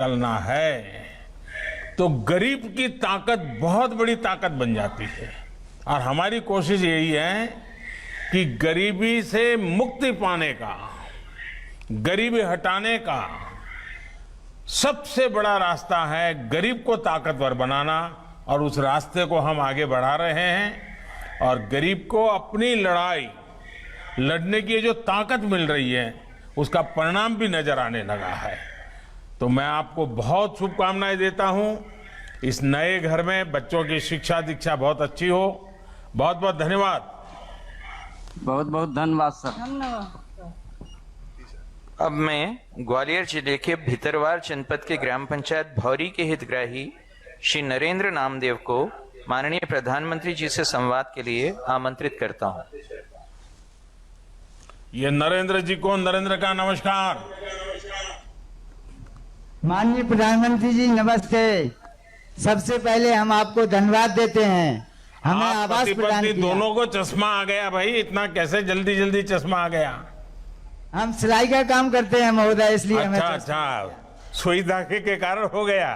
चलना है तो गरीब की ताकत बहुत बड़ी ताकत बन जाती है। और हमारी कोशिश यही है कि गरीबी से मुक्ति पाने का, गरीबी हटाने का सबसे बड़ा रास्ता है गरीब को ताकतवर बनाना, और उस रास्ते को हम आगे बढ़ा रहे हैं। और गरीब को अपनी लड़ाई लड़ने की जो ताकत मिल रही है उसका परिणाम भी नजर आने लगा है। तो मैं आपको बहुत शुभकामनाएं देता हूं। इस नए घर में बच्चों की शिक्षा दीक्षा बहुत अच्छी हो। बहुत बहुत धन्यवाद। बहुत बहुत धन्यवाद सर। अब मैं ग्वालियर जिले के भितरवार जनपद के ग्राम पंचायत भौरी के हितग्राही श्री नरेंद्र नामदेव को माननीय प्रधानमंत्री जी से संवाद के लिए आमंत्रित करता हूं। ये नरेंद्र जी को, नरेंद्र का नमस्कार। माननीय प्रधानमंत्री जी नमस्ते। सबसे पहले हम आपको धन्यवाद देते हैं, हमें आप आवास पति प्रदान पत्नी किया। दोनों को चश्मा आ गया भाई, इतना कैसे जल्दी जल्दी चश्मा आ गया? हम सिलाई का काम करते हैं महोदय, इसलिए हमें अच्छा अच्छा, सुई धागे के कारण हो गया।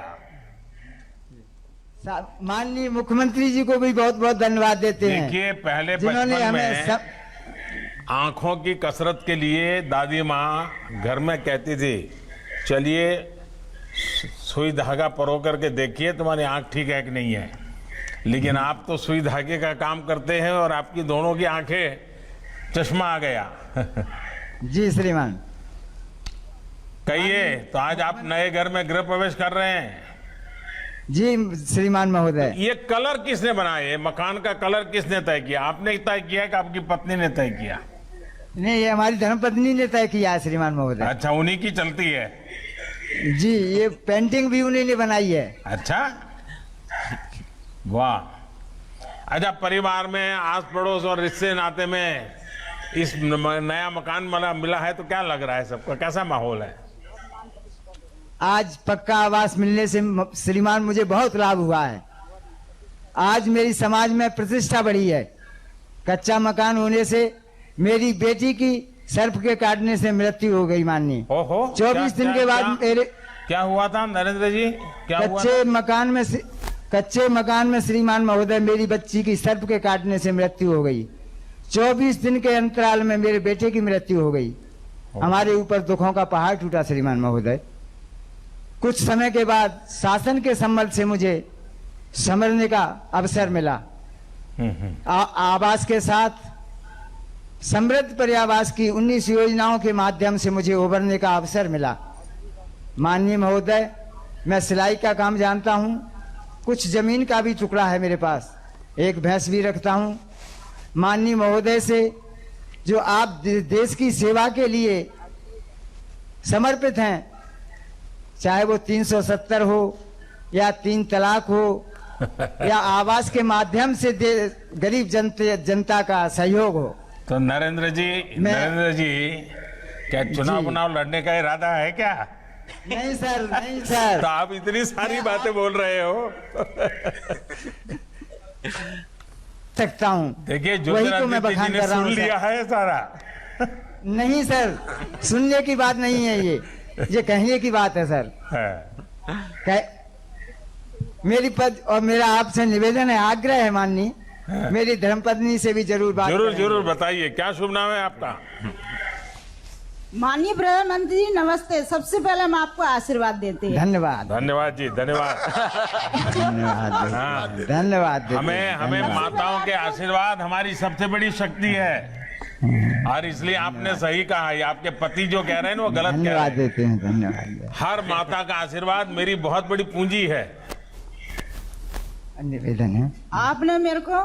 माननीय मुख्यमंत्री जी को भी बहुत बहुत धन्यवाद देते हैं। देखिए, पहले जिन्होंने बचपन हमें में आंखों की कसरत के लिए दादी माँ घर में कहती थी, चलिए सुई धागा परो करके देखिए तुम्हारी आंख ठीक है कि नहीं है। लेकिन आप तो सुई धागे का काम करते हैं और आपकी दोनों की आंखें चश्मा आ गया। जी श्रीमान। कहिए, तो आज आप नए घर में गृह प्रवेश कर रहे हैं? जी श्रीमान महोदय। ये कलर किसने बनाया? ये मकान का कलर किसने तय किया? आपने तय किया कि आपकी पत्नी ने तय किया? नहीं, ये हमारी धर्मपत्नी ने तय किया है श्रीमान महोदय। अच्छा, उन्हीं की चलती है। जी, ये पेंटिंग भी उन्हीं ने बनाई है। अच्छा, वाह। अच्छा, परिवार में आस पड़ोस और रिश्ते नाते में इस नया मकान मिला है तो क्या लग रहा है सबको? कैसा माहौल है? आज पक्का आवास मिलने से श्रीमान मुझे बहुत लाभ हुआ है। आज मेरी समाज में प्रतिष्ठा बढ़ी है। कच्चा मकान होने से मेरी बेटी की सर्प के काटने से मृत्यु हो गई माननीय। ओहो, 24 दिन के बाद मेरे क्या हुआ था नरेंद्र जी? क्या हुआ? कच्चे मकान में श्रीमान महोदय मेरी बच्ची की सर्प के काटने से मृत्यु हो गई। 24 दिन के अंतराल में मेरे बेटे की मृत्यु हो गई। हमारे ऊपर दुखों का पहाड़ टूटा श्रीमान महोदय। कुछ समय के बाद शासन के संबल से मुझे समझने का अवसर मिला। आवास के साथ समृद्ध पर्यावास की 19 योजनाओं के माध्यम से मुझे उभरने का अवसर मिला। माननीय महोदय, मैं सिलाई का काम जानता हूं, कुछ जमीन का भी टुकड़ा है मेरे पास, एक भैंस भी रखता हूं। माननीय महोदय से जो आप देश की सेवा के लिए समर्पित हैं, चाहे वो 370 हो या 3 तलाक हो या आवास के माध्यम से गरीब जनता का सहयोग हो। तो नरेंद्र जी क्या चुनाव लड़ने का इरादा है क्या? नहीं सर, नहीं सर। तो आप इतनी सारी बातें बोल रहे हो। सकता हूँ। देखिए, वही तो मैं बखान कर रहा हूँ। सुन लिया है सारा। नहीं सर, सुनने की बात नहीं है, ये कहने की बात है सर। मेरी पद और मेरा आपसे निवेदन है, आग्रह है माननीय, मेरी धर्मपत्नी से भी जरूर बात जरूर बताइए, क्या शुभ नाम है आपका? माननीय प्रधानमंत्री जी नमस्ते। सबसे पहले हम आपको आशीर्वाद देते हैं। धन्यवाद। धन्यवाद जी, धन्यवाद। धन्यवाद। धन्यवाद। हमें माताओं के आशीर्वाद हमारी सबसे बड़ी शक्ति है। और इसलिए आपने सही कहा, ये आपके पति जो कह रहे हैं ना वो गलत कह रहे हैं। धन्यवाद देते हैं, धन्यवाद। हर माता का आशीर्वाद मेरी बहुत बड़ी पूंजी है। निवेदन है, आपने मेरे को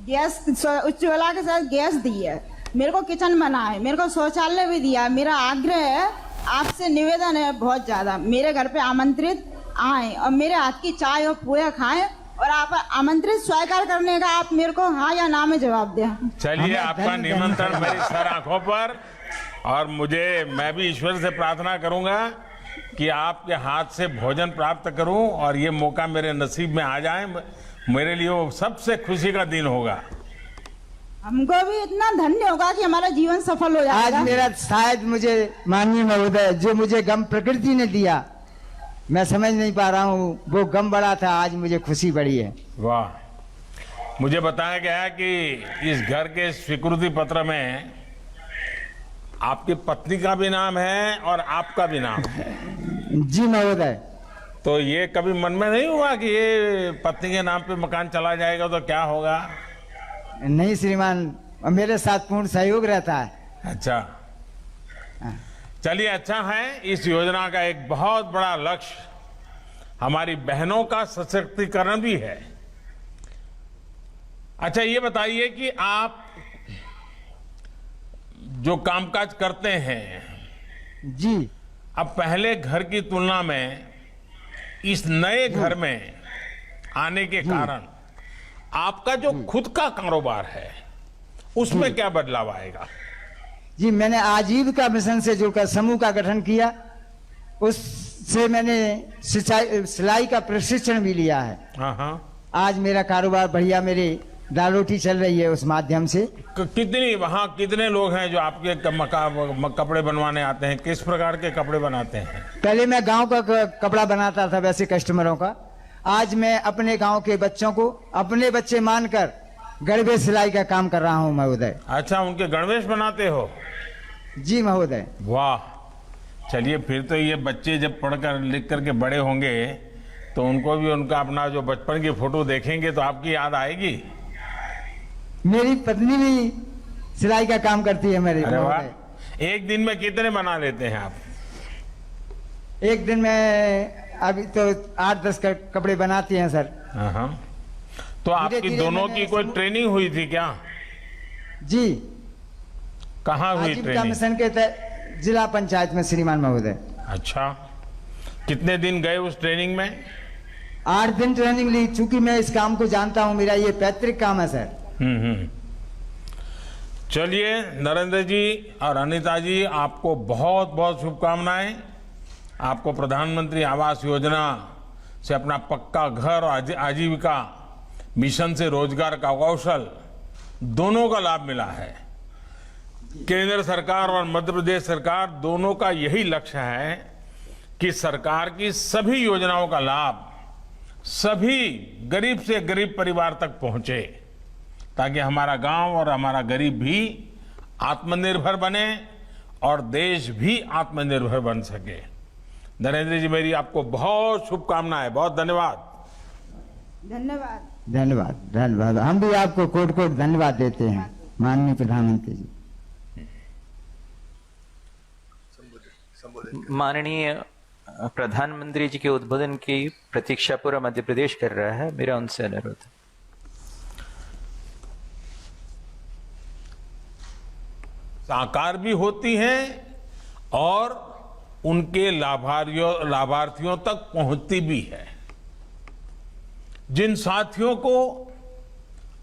गैस, उज्ज्वला के साथ गैस दी है, मेरे को किचन बना है, मेरे को शौचालय भी दिया है। मेरा आग्रह है, आपसे निवेदन है बहुत ज्यादा, मेरे घर पे आमंत्रित आए और मेरे हाथ की चाय और पोहा खाएं, और आप आमंत्रित स्वीकार करने का आप मेरे को हाँ या ना में जवाब दें। चलिए, आपका निमंत्रण मेरी सर आंखों पर। और मैं भी ईश्वर से प्रार्थना करूंगा कि आपके हाथ से भोजन प्राप्त करूं और ये मौका मेरे नसीब में आ जाए। मेरे लिए वो सबसे खुशी का दिन होगा। हमको भी इतना धन्य होगा कि हमारा जीवन सफल हो जाएगा। आज मेरा शायद मुझे माननीय महोदय, जो मुझे गम प्रकृति ने दिया, मैं समझ नहीं पा रहा हूँ, वो गम बड़ा था, आज मुझे खुशी बड़ी है। वाह। मुझे बताया गया है कि इस घर के स्वीकृति पत्र में आपकी पत्नी का भी नाम है और आपका भी नाम है। जी महोदय। तो ये कभी मन में नहीं हुआ कि ये पत्नी के नाम पे मकान चला जाएगा तो क्या होगा? नहीं श्रीमान, मेरे साथ पूर्ण सहयोग रहता है। अच्छा, चलिए अच्छा है। इस योजना का एक बहुत बड़ा लक्ष्य हमारी बहनों का सशक्तिकरण भी है। अच्छा, ये बताइए कि आप जो कामकाज करते हैं जी, अब पहले घर की तुलना में इस नए घर में आने के कारण आपका जो खुद का कारोबार है उसमें क्या बदलाव आएगा? जी मैंने आजीविका मिशन से जुड़कर समूह का गठन किया, उससे मैंने सिलाई का प्रशिक्षण भी लिया है। हाँ हाँ। आज मेरा कारोबार बढ़िया, मेरी दाल रोटी चल रही है उस माध्यम से। कितनी वहाँ कितने लोग हैं जो आपके कपड़े बनवाने आते हैं? किस प्रकार के कपड़े बनाते हैं? पहले मैं गांव का कपड़ा बनाता था वैसे कस्टमरों का, आज मैं अपने गांव के बच्चों को अपने बच्चे मानकर गणवेश सिलाई का काम कर रहा हूं महोदय। अच्छा, उनके गणवेश बनाते हो? जी महोदय। वाह। चलिए, फिर तो ये बच्चे जब पढ़कर लिख करके बड़े होंगे तो उनको भी उनका अपना जो बचपन की फोटो देखेंगे तो आपकी याद आएगी। मेरी पत्नी भी सिलाई का काम करती है मेरी। अरे वाह। एक दिन में कितने बना लेते हैं आप? एक दिन में अभी तो 8-10 कपड़े बनाती हैं सर। हाँ। तो आपकी दोनों की कोई ट्रेनिंग हुई थी क्या? जी। कहाँ हुई आजीविका ट्रेनिंग? मिशन के तहत जिला पंचायत में श्रीमान महोदय। अच्छा, कितने दिन गए उस ट्रेनिंग में? 8 दिन ट्रेनिंग ली, चूंकि मैं इस काम को जानता हूं, मेरा ये पैतृक काम है सर। चलिए नरेंद्र जी और अनीता जी, आपको बहुत बहुत शुभकामनाएं। आपको प्रधानमंत्री आवास योजना से अपना पक्का घर और आजीविका मिशन से रोजगार का कौशल दोनों का लाभ मिला है। केंद्र सरकार और मध्य प्रदेश सरकार दोनों का यही लक्ष्य है कि सरकार की सभी योजनाओं का लाभ सभी गरीब से गरीब परिवार तक पहुंचे, ताकि हमारा गांव और हमारा गरीब भी आत्मनिर्भर बने और देश भी आत्मनिर्भर बन सके। नरेंद्र जी, मेरी आपको बहुत शुभकामनाएं। बहुत धन्यवाद। धन्यवाद। धन्यवाद धन्यवाद। हम भी आपको कोट कोट धन्यवाद देते हैं माननीय प्रधानमंत्री जी। माननीय प्रधानमंत्री जी के उद्बोधन की प्रतीक्षा पूरा मध्य प्रदेश कर रहा है। मेरा उनसे अनुरोध है। साकार भी होती हैं और उनके लाभार्थियों तक पहुंचती भी है। जिन साथियों को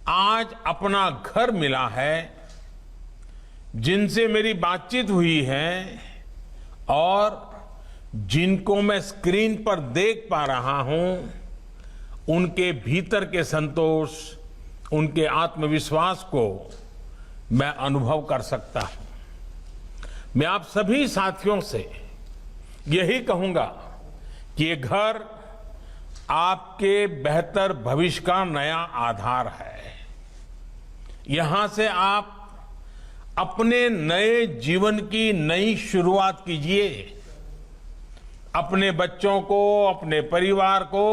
आज अपना घर मिला है, जिनसे मेरी बातचीत हुई है और जिनको मैं स्क्रीन पर देख पा रहा हूं, उनके भीतर के संतोष, उनके आत्मविश्वास को मैं अनुभव कर सकता हूं। मैं आप सभी साथियों से यही कहूंगा कि ये घर आपके बेहतर भविष्य का नया आधार है। यहां से आप अपने नए जीवन की नई शुरुआत कीजिए। अपने बच्चों को, अपने परिवार को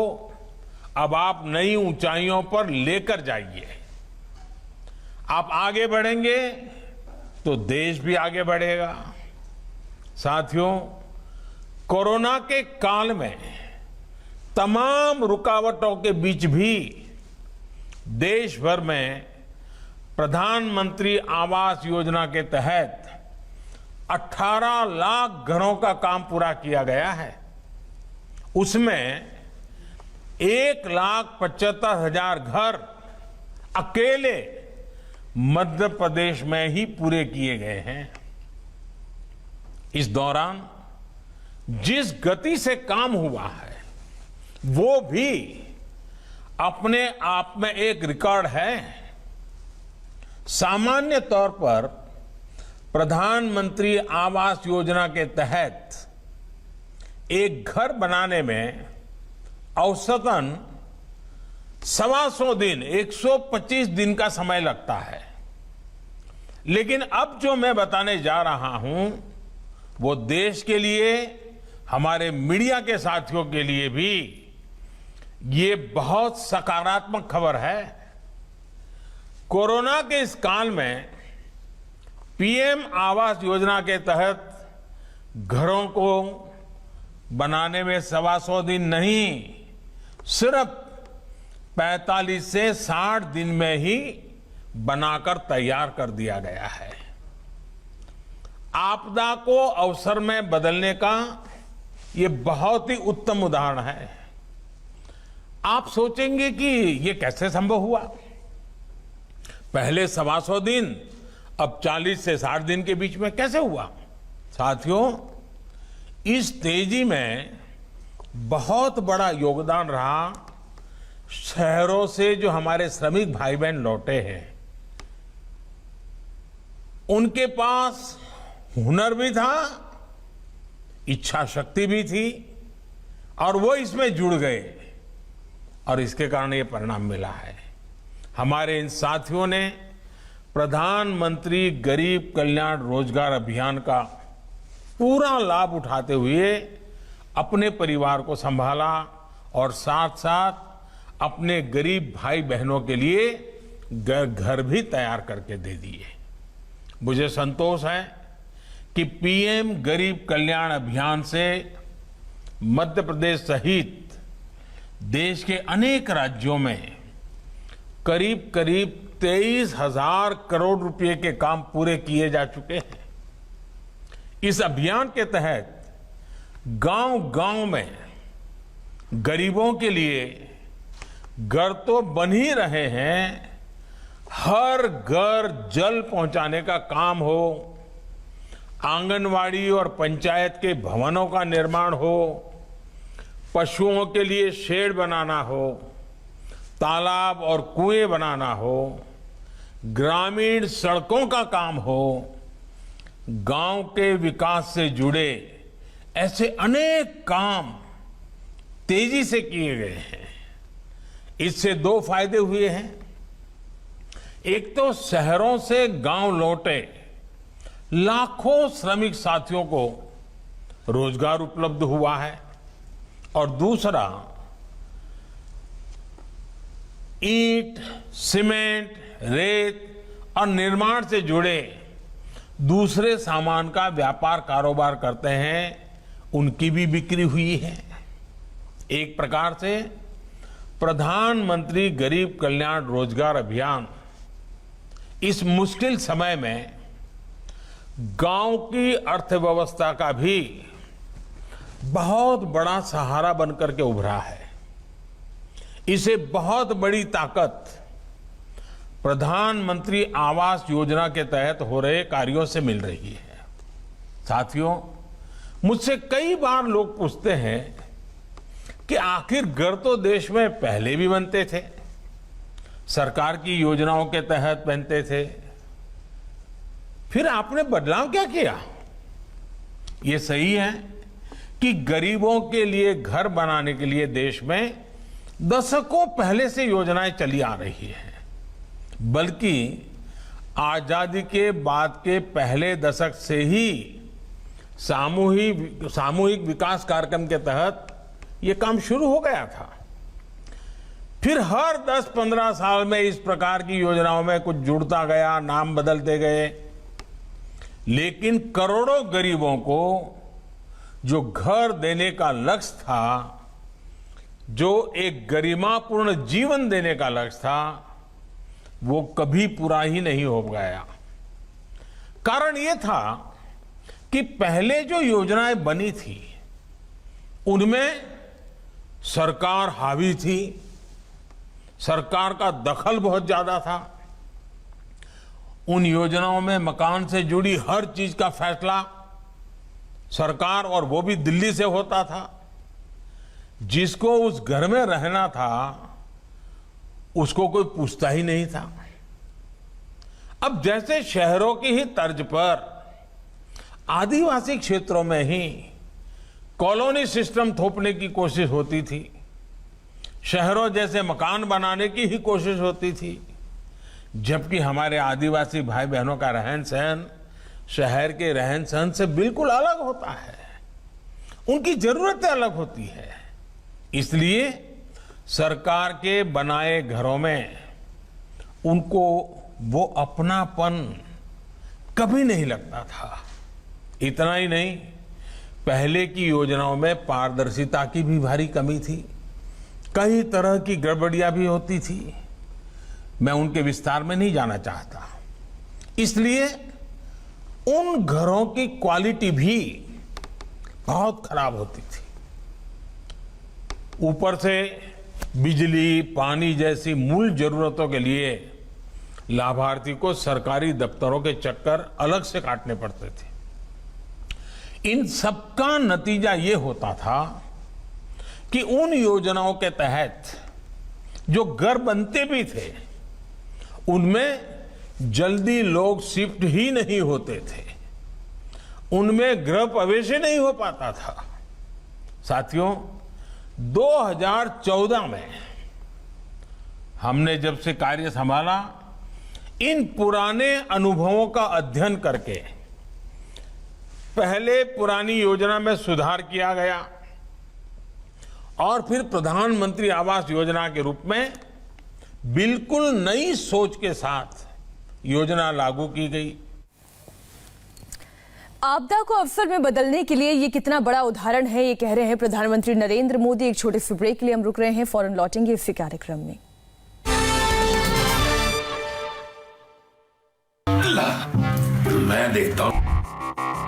अब आप नई ऊंचाइयों पर लेकर जाइए। आप आगे बढ़ेंगे तो देश भी आगे बढ़ेगा। साथियों, कोरोना के काल में तमाम रुकावटों के बीच भी देश भर में प्रधानमंत्री आवास योजना के तहत 18 लाख घरों का काम पूरा किया गया है। उसमें 1,75,000 घर अकेले मध्य प्रदेश में ही पूरे किए गए हैं। इस दौरान जिस गति से काम हुआ है वो भी अपने आप में एक रिकॉर्ड है। सामान्य तौर पर प्रधानमंत्री आवास योजना के तहत एक घर बनाने में औसतन 125 दिन 125 दिन का समय लगता है। लेकिन अब जो मैं बताने जा रहा हूं वो देश के लिए, हमारे मीडिया के साथियों के लिए भी ये बहुत सकारात्मक खबर है। कोरोना के इस काल में पीएम आवास योजना के तहत घरों को बनाने में 125 दिन नहीं, सिर्फ 45 से 60 दिन में ही बनाकर तैयार कर दिया गया है। आपदा को अवसर में बदलने का ये बहुत ही उत्तम उदाहरण है। आप सोचेंगे कि ये कैसे संभव हुआ? पहले 125 दिन, अब 40 से 60 दिन के बीच में कैसे हुआ? साथियों, इस तेजी में बहुत बड़ा योगदान रहा शहरों से जो हमारे श्रमिक भाई बहन लौटे हैं। उनके पास हुनर भी था, इच्छा शक्ति भी थी और वो इसमें जुड़ गए और इसके कारण ये परिणाम मिला है। हमारे इन साथियों ने प्रधानमंत्री गरीब कल्याण रोजगार अभियान का पूरा लाभ उठाते हुए अपने परिवार को संभाला और साथ साथ अपने गरीब भाई बहनों के लिए घर भी तैयार करके दे दिए। मुझे संतोष है कि पीएम गरीब कल्याण अभियान से मध्य प्रदेश सहित देश के अनेक राज्यों में करीब करीब 23,000 करोड़ रुपए के काम पूरे किए जा चुके हैं। इस अभियान के तहत गांव-गांव में गरीबों के लिए घर तो बन ही रहे हैं, हर घर जल पहुंचाने का काम हो, आंगनवाड़ी और पंचायत के भवनों का निर्माण हो, पशुओं के लिए शेड बनाना हो, तालाब और कुएं बनाना हो, ग्रामीण सड़कों का काम हो, गांव के विकास से जुड़े ऐसे अनेक काम तेजी से किए गए हैं। इससे दो फायदे हुए हैं। एक तो शहरों से गांव लौटे लाखों श्रमिक साथियों को रोजगार उपलब्ध हुआ है और दूसरा ईंट, सीमेंट, रेत और निर्माण से जुड़े दूसरे सामान का व्यापार कारोबार करते हैं, उनकी भी बिक्री हुई है। एक प्रकार से प्रधानमंत्री गरीब कल्याण रोजगार अभियान इस मुश्किल समय में गांव की अर्थव्यवस्था का भी बहुत बड़ा सहारा बनकर के उभरा है। इसे बहुत बड़ी ताकत प्रधानमंत्री आवास योजना के तहत हो रहे कार्यों से मिल रही है। साथियों, मुझसे कई बार लोग पूछते हैं कि आखिर घर तो देश में पहले भी बनते थे, सरकार की योजनाओं के तहत बनते थे, फिर आपने बदलाव क्या किया? ये सही है कि गरीबों के लिए घर बनाने के लिए देश में दशकों पहले से योजनाएं चली आ रही हैं, बल्कि आजादी के बाद के पहले दशक से ही सामूहिक विकास कार्यक्रम के तहत ये काम शुरू हो गया था। फिर हर 10-15 साल में इस प्रकार की योजनाओं में कुछ जुड़ता गया, नाम बदलते गए, लेकिन करोड़ों गरीबों को जो घर देने का लक्ष्य था, जो एक गरिमापूर्ण जीवन देने का लक्ष्य था, वो कभी पूरा ही नहीं हो गया। कारण ये था कि पहले जो योजनाएं बनी थी उनमें सरकार हावी थी, सरकार का दखल बहुत ज्यादा था। उन योजनाओं में मकान से जुड़ी हर चीज का फैसला सरकार, और वो भी दिल्ली से होता था। जिसको उस घर में रहना था उसको कोई पूछता ही नहीं था। अब जैसे शहरों की ही तर्ज पर आदिवासी क्षेत्रों में ही कॉलोनी सिस्टम थोपने की कोशिश होती थी, शहरों जैसे मकान बनाने की ही कोशिश होती थी, जबकि हमारे आदिवासी भाई बहनों का रहन सहन शहर के रहन सहन से बिल्कुल अलग होता है। उनकी जरूरतें अलग होती है। इसलिए सरकार के बनाए घरों में उनको वो अपनापन कभी नहीं लगता था। इतना ही नहीं, पहले की योजनाओं में पारदर्शिता की भी भारी कमी थी, कई तरह की गड़बड़ियां भी होती थी। मैं उनके विस्तार में नहीं जाना चाहता। इसलिए उन घरों की क्वालिटी भी बहुत खराब होती थी। ऊपर से बिजली, पानी जैसी मूल जरूरतों के लिए लाभार्थी को सरकारी दफ्तरों के चक्कर अलग से काटने पड़ते थे। इन सबका नतीजा ये होता था कि उन योजनाओं के तहत जो घर बनते भी थे, उनमें जल्दी लोग शिफ्ट ही नहीं होते थे, उनमें गृह प्रवेश ही नहीं हो पाता था। साथियों, 2014 में हमने जब से कार्य संभाला, इन पुराने अनुभवों का अध्ययन करके पहले पुरानी योजना में सुधार किया गया और फिर प्रधानमंत्री आवास योजना के रूप में बिल्कुल नई सोच के साथ योजना लागू की गई। आपदा को अवसर में बदलने के लिए ये कितना बड़ा उदाहरण है, ये कह रहे हैं प्रधानमंत्री नरेंद्र मोदी। एक छोटे से ब्रेक के लिए हम रुक रहे हैं, फौरन लौटेंगे इसी कार्यक्रम में। मैं देखता हूं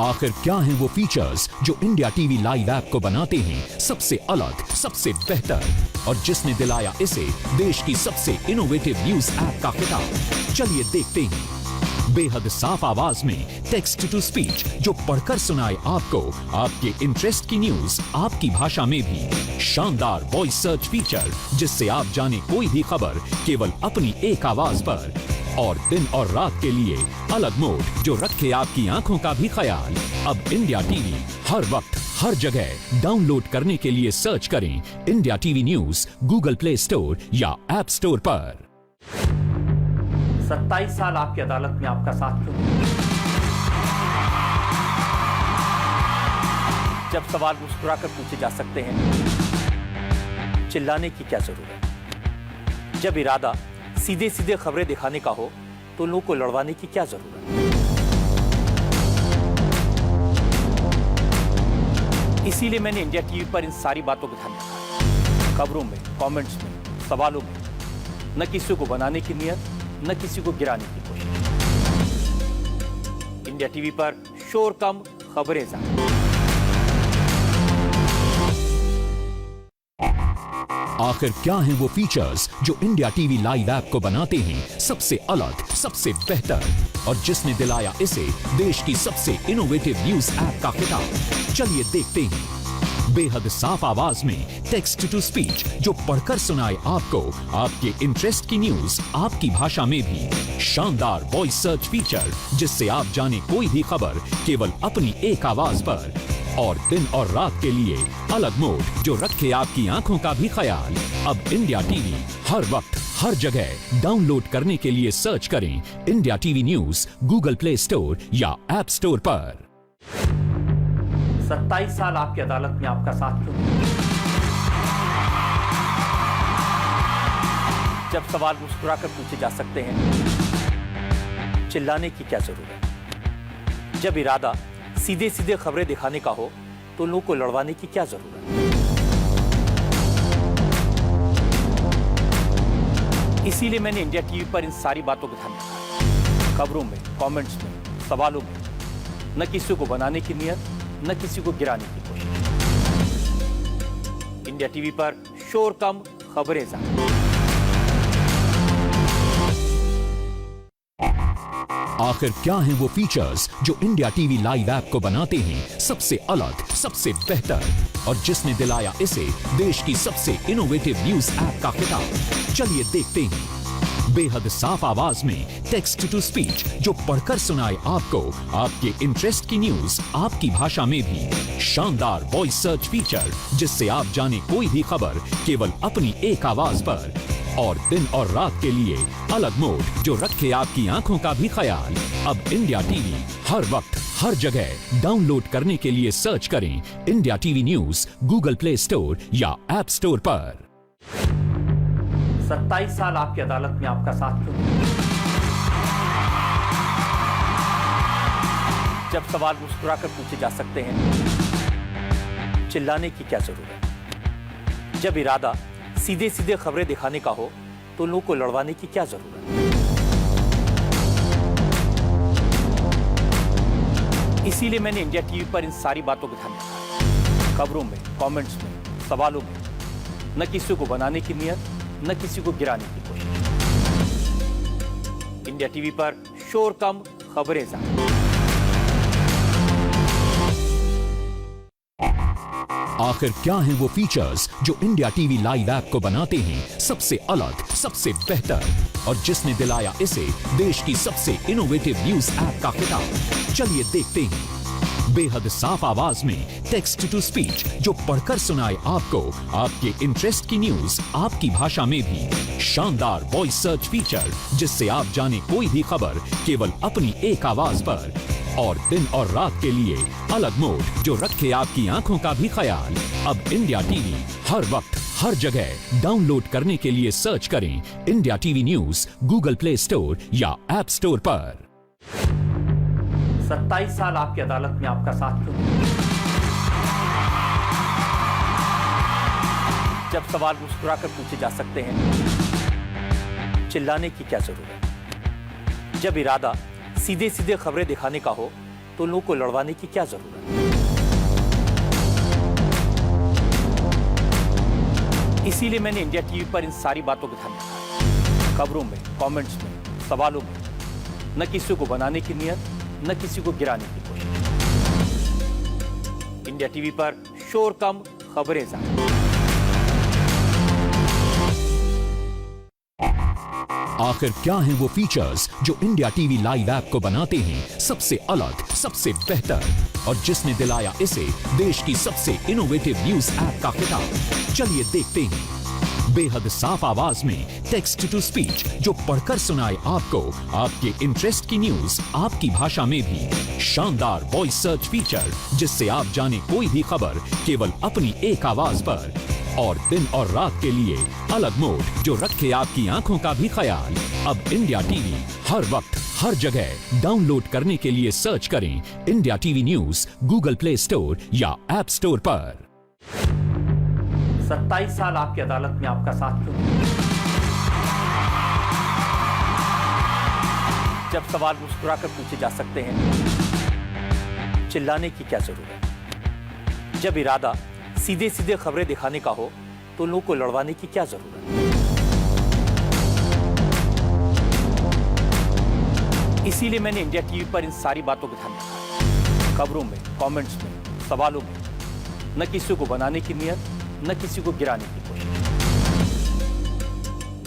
आखिर क्या हैं वो फीचर्स जो इंडिया टीवी लाइव ऐप को बनाते हैं सबसे अलग, सबसे बेहतर, और जिसने दिलाया इसे देश की सबसे इनोवेटिव न्यूज ऐप का खिताब। चलिए देखते हैं। बेहद साफ आवाज में टेक्स्ट टू स्पीच जो पढ़कर सुनाए आपको आपके इंटरेस्ट की न्यूज आपकी भाषा में भी। शानदार वॉइस सर्च फीचर जिससे आप जाने कोई भी खबर केवल अपनी एक आवाज पर। और दिन और रात के लिए अलग मोड जो रखे आपकी आंखों का भी ख्याल। अब इंडिया टीवी हर वक्त हर जगह डाउनलोड करने के लिए सर्च करें India TV news Google play store या ऐप स्टोर पर। 27 साल आपकी अदालत में आपका साथ क्यों? जब सवाल मुस्कुराकर पूछे जा सकते हैं, चिल्लाने की क्या जरूरत? जब इरादा सीधे सीधे खबरें दिखाने का हो तो लोगों को लड़वाने की क्या जरूरत? इसीलिए मैंने इंडिया टीवी पर इन सारी बातों को ध्यान रखा। खबरों में, कमेंट्स में, सवालों में न किसी को बनाने की नियत, न किसी को गिराने की कोशिश। इंडिया टीवी पर शोर कम, खबरें ज्यादा। आखिर क्या हैं वो फीचर्स जो इंडिया टीवी लाइव ऐप को बनाते हैं सबसे अलग, सबसे बेहतर, और जिसने दिलाया इसे देश की सबसे इनोवेटिव न्यूज ऐप का खिताब। चलिए देखते हैं। बेहद साफ आवाज में टेक्स्ट टू स्पीच जो पढ़कर सुनाए आपको आपके इंटरेस्ट की न्यूज आपकी भाषा में भी। शानदार वॉइस सर्च फीचर जिससे आप जाने कोई भी खबर केवल अपनी एक आवाज पर। और दिन और रात के लिए अलग मोड जो रखे आपकी आंखों का भी ख्याल। अब इंडिया टीवी हर वक्त हर जगह डाउनलोड करने के लिए सर्च करें India TV news Google play store या ऐप स्टोर पर। 27 साल आपकी अदालत में आपका साथ क्यों? जब सवाल मुस्कुराकर पूछे जा सकते हैं, चिल्लाने की क्या जरूरत? जब इरादा सीधे सीधे खबरें दिखाने का हो तो लोगों को लड़वाने की क्या जरूरत? इसीलिए मैंने इंडिया टीवी पर इन सारी बातों को ध्यान रखा। खबरों में, कमेंट्स में, सवालों में न किसी को बनाने की नियत, न किसी को गिराने की कोशिश। इंडिया टीवी पर शोर कम, खबरें ज्यादा। आखिर क्या हैं वो फीचर्स जो इंडिया टीवी लाइव ऐप को बनाते हैं सबसे अलग, सबसे बेहतर, और जिसने दिलाया इसे देश की सबसे इनोवेटिव न्यूज ऐप का खिताब। चलिए देखते हैं। बेहद साफ आवाज में टेक्स्ट टू स्पीच जो पढ़कर सुनाए आपको आपके इंटरेस्ट की न्यूज आपकी भाषा में भी। शानदार वॉइस सर्च फीचर जिससे आप जाने कोई भी खबर केवल अपनी एक आवाज पर। और दिन और रात के लिए अलग मोड जो रखे आपकी आंखों का भी ख्याल। अब इंडिया टीवी हर वक्त हर जगह डाउनलोड करने के लिए सर्च करें India TV news Google play store या ऐप स्टोर पर। 27 साल आपकी अदालत में आपका साथ क्यों नहीं? जब सवाल मुस्कुराकर पूछे जा सकते हैं, चिल्लाने की क्या जरूरत? जब इरादा सीधे सीधे खबरें दिखाने का हो तो लोगों को लड़वाने की क्या जरूरत? इसीलिए मैंने इंडिया टीवी पर इन सारी बातों को ध्यान रखा। खबरों में, कमेंट्स में, सवालों में न किसी को बनाने की नियत, न किसी को गिराने की कोशिश। इंडिया टीवी पर शोर कम, खबरें ज्यादा। आखिर क्या हैं वो फीचर्स जो इंडिया टीवी लाइव ऐप को बनाते हैं सबसे अलग, सबसे बेहतर, और जिसने दिलाया इसे देश की सबसे इनोवेटिव न्यूज ऐप का खिताब? चलिए देखते हैं। बेहद साफ आवाज में टेक्स्ट टू स्पीच जो पढ़कर सुनाए आपको आपके इंटरेस्ट की न्यूज आपकी भाषा में भी। शानदार वॉइस सर्च फीचर जिससे आप जाने कोई भी खबर केवल अपनी एक आवाज पर। और दिन और रात के लिए अलग मोड जो रखे आपकी आंखों का भी ख्याल। अब इंडिया टीवी हर वक्त हर जगह डाउनलोड करने के लिए सर्च करें India TV news Google play store या ऐप स्टोर पर। 27 साल आपकी अदालत में आपका साथ क्यों नहीं? जब सवाल मुस्कुराकर पूछे जा सकते हैं, चिल्लाने की क्या जरूरत? जब इरादा सीधे सीधे खबरें दिखाने का हो तो लोगों को लड़वाने की क्या जरूरत? इसीलिए मैंने इंडिया टीवी पर इन सारी बातों को ध्यान रखा। खबरों में, कमेंट्स में, सवालों में न किसी को बनाने की नियत, न किसी को गिराने की कोशिश। इंडिया टीवी पर शोर कम, खबरें ज्यादा। आखिर क्या हैं वो फीचर्स जो इंडिया टीवी लाइव ऐप को बनाते हैं सबसे अलग, सबसे बेहतर, और जिसने दिलाया इसे देश की सबसे इनोवेटिव न्यूज ऐप का खिताब? चलिए देखते हैं। बेहद साफ आवाज में टेक्स्ट टू स्पीच जो पढ़कर सुनाए आपको आपके इंटरेस्ट की न्यूज आपकी भाषा में भी। शानदार वॉइस सर्च फीचर जिससे आप जाने कोई भी खबर केवल अपनी एक आवाज पर। और दिन और रात के लिए अलग मोड जो रखे आपकी आंखों का भी ख्याल। अब इंडिया टीवी हर वक्त हर जगह डाउनलोड करने के लिए सर्च करें India TV news Google play store या ऐप स्टोर पर। 27 साल आपकी अदालत में आपका साथ क्यों नहीं? जब सवाल मुस्कुराकर पूछे जा सकते हैं, चिल्लाने की क्या जरूरत? जब इरादा सीधे सीधे खबरें दिखाने का हो तो लोगों को लड़वाने की क्या जरूरत? इसीलिए मैंने इंडिया टीवी पर इन सारी बातों को ध्यान रखा। खबरों में, कमेंट्स में, सवालों में न किसी को बनाने की नियत, न किसी को गिराने की कोशिश।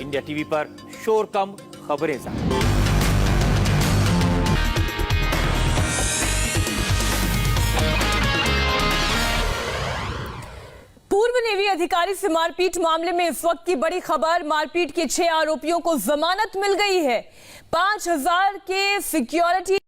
इंडिया टीवी पर शोर कम, खबरें ज्यादा। पूर्व नेवी अधिकारी से मारपीट मामले में इस वक्त की बड़ी खबर। मारपीट के 6 आरोपियों को जमानत मिल गई है। 5000 के सिक्योरिटी